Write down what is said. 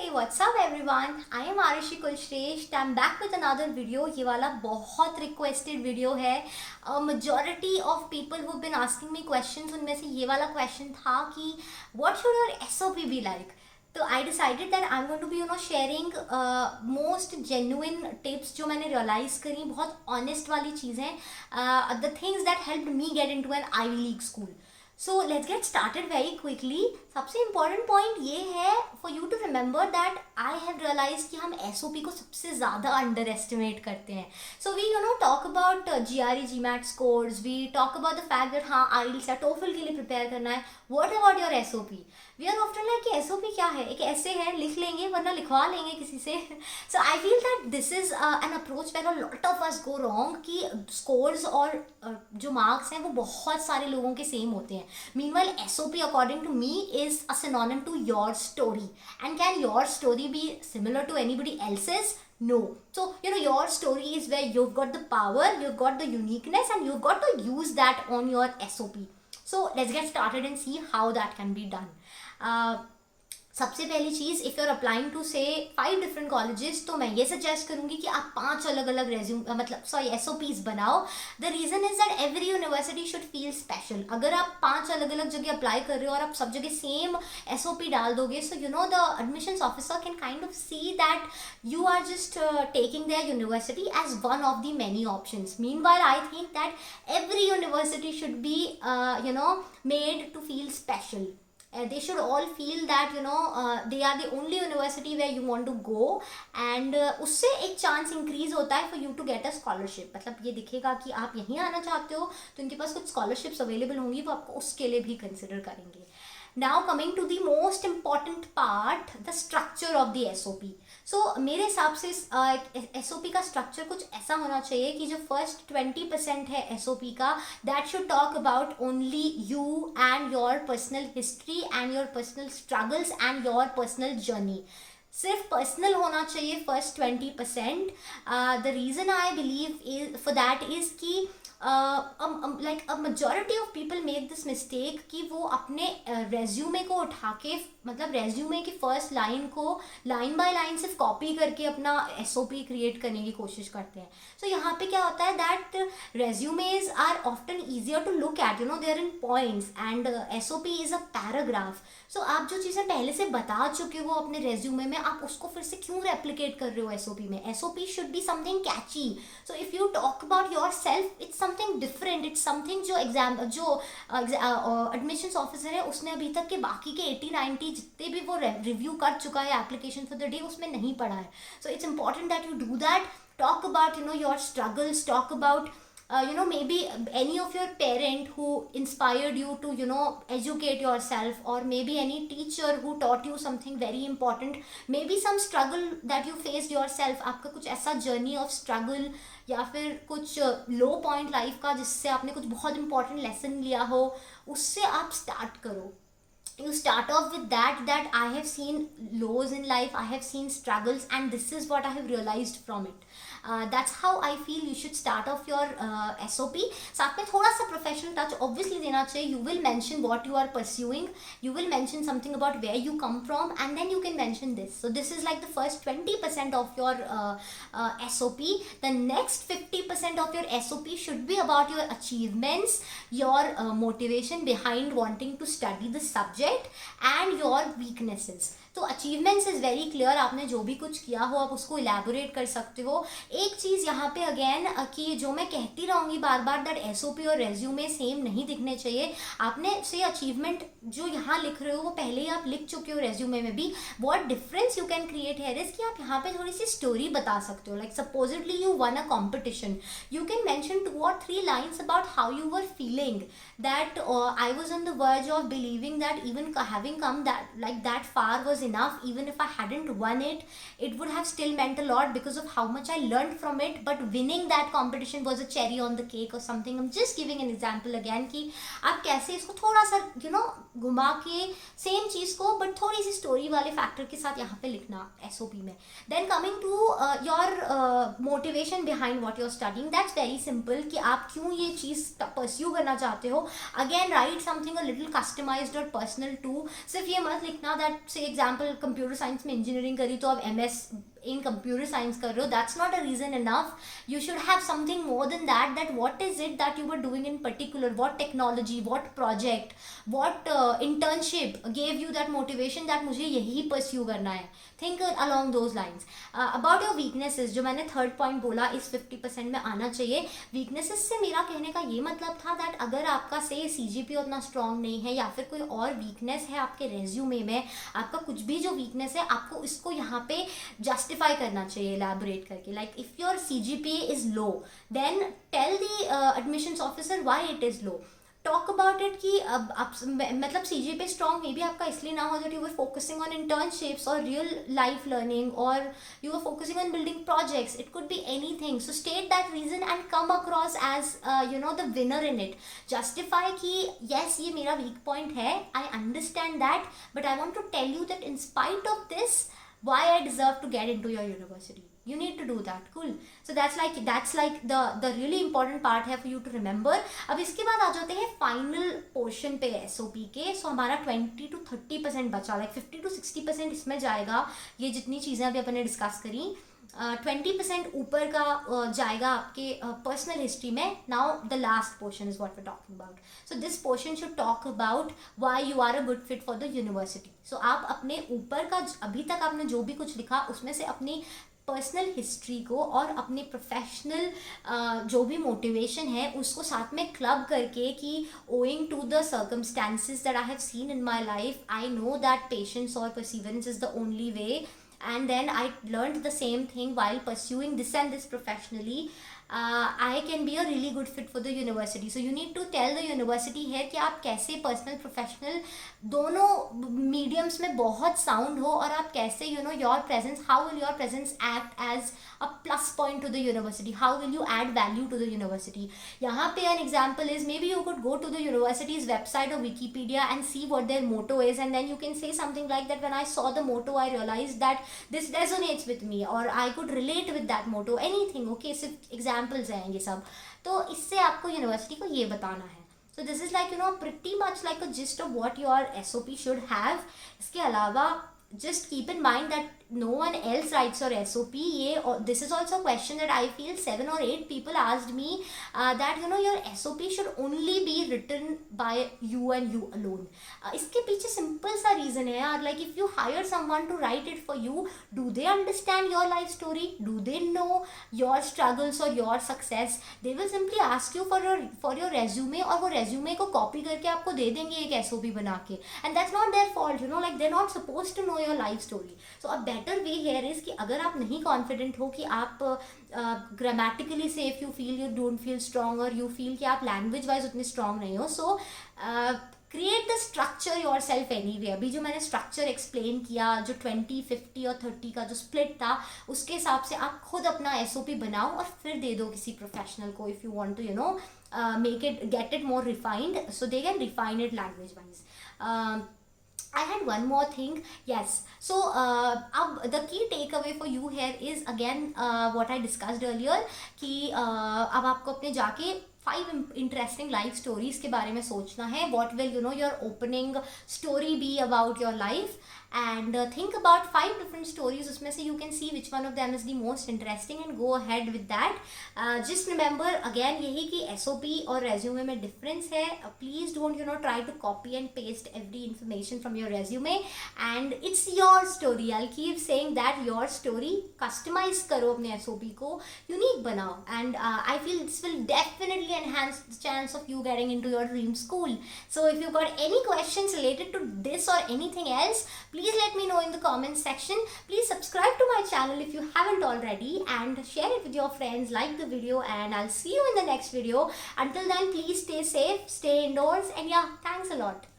Hey, what's up everyone? I am Arushi Kulshreshth. I'm back with another video. ये वाला बहुत requested video है. A majority of people who've been asking me questions, उनमें से ये वाला question था कि what should your SOP be like? तो I decided that I'm going to be sharing most genuine tips जो मैंने realize करी, बहुत honest वाली चीज़ें, the things that helped me get into an Ivy League school. So let's get started very quickly. सबसे important point ये है for you to remember that I have realized कि हम SOP को सबसे ज़्यादा underestimate करते हैं. So we talk about GRE GMAT scores. We talk about the fact that हाँ IELTS या TOEFL के लिए prepare करना है. What about your SOP? We are often like कि SOP क्या है? एक ऐसे है लिख लेंगे वरना लिखवा लेंगे किसी से. So I feel that this is an approach where a lot of us go wrong कि scores और जो marks हैं वो बहुत सारे लोगों के same होते हैं. Meanwhile, SOP according to me is a synonym to your story. And can your story be similar to anybody else's? No. So, your story is where you've got the power, you've got the uniqueness, and you've got to use that on your SOP. So, let's get started and see how that can be done. सबसे पहली चीज़, if you are applying to say 5 different colleges, तो मैं ये suggest करूँगी कि आप 5 अलग अलग SOPs बनाओ. The reason is that every university should feel special. अगर आप 5 अलग अलग जगह अप्लाई कर रहे हो और आप सब जगह सेम SOP डाल दोगे, so the admissions officer can kind of see that you are just taking their university as one of the many options. Meanwhile, I think that every university should be made to feel special. They should all feel that they are the only university where you want to go, and उससे एक chance increase होता है for you to get a scholarship. मतलब ये दिखेगा कि आप यहीं आना चाहते हो तो इनके पास कुछ scholarships अवेलेबल होंगी, वो आपको उसके लिए भी कंसिडर करेंगे. Now coming to the most important part, the structure of the SOP. So मेरे हिसाब से SOP का स्ट्रक्चर कुछ ऐसा होना चाहिए कि जो फर्स्ट 20% है SOP का, that should talk about only you and your personal history and your personal struggles and your personal journey. सिर्फ पर्सनल होना चाहिए first 20%. The reason I believe for that is कि like a majority of people make this mistake कि वो अपने resume को उठा के, मतलब रेज्यूमे की फर्स्ट लाइन को लाइन बाय लाइन सिर्फ कॉपी करके अपना SOP क्रिएट करने की कोशिश करते हैं. सो यहाँ पे क्या होता है that resumes are often easier to look at, they are in points, and SOP is a paragraph. So आप जो चीज़ें पहले से बता चुके हो अपने रेज्यूमे में, आप उसको फिर से क्यों रेप्लिकेट कर रहे हो SOP में? SOP should be something catchy. So if you talk about your self, it's something different, it's something जो एडमिशंस ऑफिसर है उसने अभी तक के बाकी के 80-90 जितने भी वो रिव्यू कर चुका है एप्लीकेशन फॉर द डे, उसमें नहीं पढ़ा है. So it's important that you do that. Talk about your struggles, talk about maybe any of your parent who inspired you to educate yourself, or maybe any teacher who taught you something very important, maybe some struggle that you faced yourself. आपका कुछ ऐसा journey of struggle या फिर कुछ low point life का जिससे आपने कुछ बहुत important lesson लिया हो, उससे आप start करो. You start off with that I have seen lows in life, I have seen struggles, and this is what I have realized from it. That's how I feel you should start off your SOP. साथ में थोड़ा सा professional touch obviously देना चाहिए. You will mention what you are pursuing, you will mention something about where you come from, and then you can mention this. So this is like the first 20% of your SOP. The next 50% of your SOP should be about your achievements, your motivation behind wanting to study the subject, and your weaknesses. तो achievements is very clear, आपने जो भी कुछ किया हो आप उसको elaborate कर सकते हो. एक चीज़ यहाँ पे अगेन कि जो मैं कहती रहूँगी बार बार, दैट SOP और रेज्यूमे सेम नहीं दिखने चाहिए. आपने से अचीवमेंट जो यहाँ लिख रहे हो वो पहले ही आप लिख चुके हो रेज्यूमे में भी. What difference you can create here is कि आप यहाँ पे थोड़ी सी स्टोरी बता सकते हो. Like supposedly you one a competition, you can mention 2 or 3 lines about how you were feeling, that I was on the verge of believing that even having come that far was enough. Even if I hadn't won it, it would have still meant a lot because of how much I learned from it. But winning that competition was a cherry on the cake or something. I'm just giving an example again कि आप कैसे इसको थोड़ा सा घुमा के same चीज़ को but थोड़ी सी स्टोरी वाले फैक्टर के साथ यहाँ पे लिखना SOP में. Then coming to your motivation behind what you're studying, that's very simple कि आप क्यों ये चीज़ pursue करना चाहते हो. Again, write something a little customized or personal too. सिर्फ ये मत लिखना that say example example computer science में इंजीनियरिंग करी तो आप MS in computer science कर रहे हो, that's not a reason enough. You should have something more than that, that what is it that you were doing in particular, what technology, what project, what internship gave you that motivation that मुझे यही pursue करना है. Think along those lines. About your weaknesses, जो मैंने third point बोला इस 50% में आना चाहिए. weaknesses से मेरा कहने का ये मतलब था that अगर आपका से CGP उतना स्ट्रॉन्ग नहीं है या फिर कोई और वीकनेस है आपके रेज्यूमे में, आपका कुछ भी जो वीकनेस है आपको इसको यहाँ पे जस्टिफाई करना चाहिए एलैबोरेट करके. Like if your CGPA is low, then tell the admissions officer why it is low. Talk about it कि अब आप मतलब CGPA स्ट्रॉन्ग मे बी आपका इसलिए ना हो that you were focusing on internships or real life learning, or you were focusing on building projects. It could be anything. So state that reason and come across as the winner in it. Justify कि yes ये मेरा weak point है, I understand that, but I want to tell you that in spite of this, why I deserve to get into your university. You need to do that. Cool. So that's like the really important part है for you to remember. अब इसके बाद आ जाते हैं final portion पे SOP के. सो हमारा 20 to 30% बचा, लाइक 50 to 60% इसमें जाएगा. ये जितनी चीज़ें अभी अपन ने डिस्कस करी, 20% ऊपर का जाएगा आपके पर्सनल हिस्ट्री में. Now the last portion is what we talking about. So this portion should talk about why you are a good fit for the university. So आप अपने ऊपर का अभी तक आपने जो भी कुछ लिखा उसमें से अपनी पर्सनल हिस्ट्री को और अपने प्रोफेशनल जो भी मोटिवेशन है उसको साथ में क्लब करके कि owing to the circumstances that I have seen in my life, I know that patience और perseverance is the only way, and then I learned the same thing while pursuing this and this professionally. I can be a really good fit for the university. So you need to tell the university here कि आप कैसे personal professional दोनों mediums में बहुत sound हो, और आप कैसे your presence, how will your presence act as a plus point to the university, how will you add value to the university. यहाँ पे an example is maybe you could go to the university's website और Wikipedia and see what their motto is, and then you can say something like that, when I saw the motto I realise that this resonates with me और I could relate with that motto. Anything. Okay, सिर्फ examples हैं ये सब. तो इससे आपको university को ये बताना है. So this is like pretty much like a gist of what your SOP should have. इसके अलावा just keep in mind that no one else writes your SOP. This is also a question that I feel 7 or 8 people asked me that your SOP should only be written by you and you alone. इसके पीछे simple सा reason है यार. Like if you hire someone to write it for you, do they understand your life story? Do they know your struggles or your success? They will simply ask you for your resume, और वो resume को copy करके आपको दे देंगे एक SOP बना के, and that's not their fault. Like they're not supposed to know your life story. So a better way here is कि अगर आप नहीं confident हो कि आप grammatically से if you feel you don't feel strong, or you feel कि आप language wise उतने strong नहीं हो, so create the structure yourself anyway. अभी जो मैंने structure explain किया, जो 20, 50 और 30 का जो split था, उसके हिसाब से आप खुद अपना SOP बनाओ और फिर दे दो किसी professional को if you want to make it, get it more refined, so they can refine it language wise. I had one more thing. Yes. So the key takeaway for you here is again what I discussed earlier कि अब आपको अपने जाके 5 interesting life stories के बारे में सोचना है. What will your opening story be about your life, and think about 5 different stories. उसमें से you can see which one of them is the most interesting and go ahead with that. Just remember again यही कि SOP और resume में difference है. Please don't try to copy and paste every information from your resume, and it's your story. I'll keep saying that, your story. Customize करो अपने SOP को, unique बनाओ, and I feel this will definitely enhance the chance of you getting into your dream school. So if you've got any questions related to this or anything else, please let me know in the comments section. Please subscribe to my channel if you haven't already, and share it with your friends. Like the video, and I'll see you in the next video. Until then, please stay safe, stay indoors, and yeah, thanks a lot.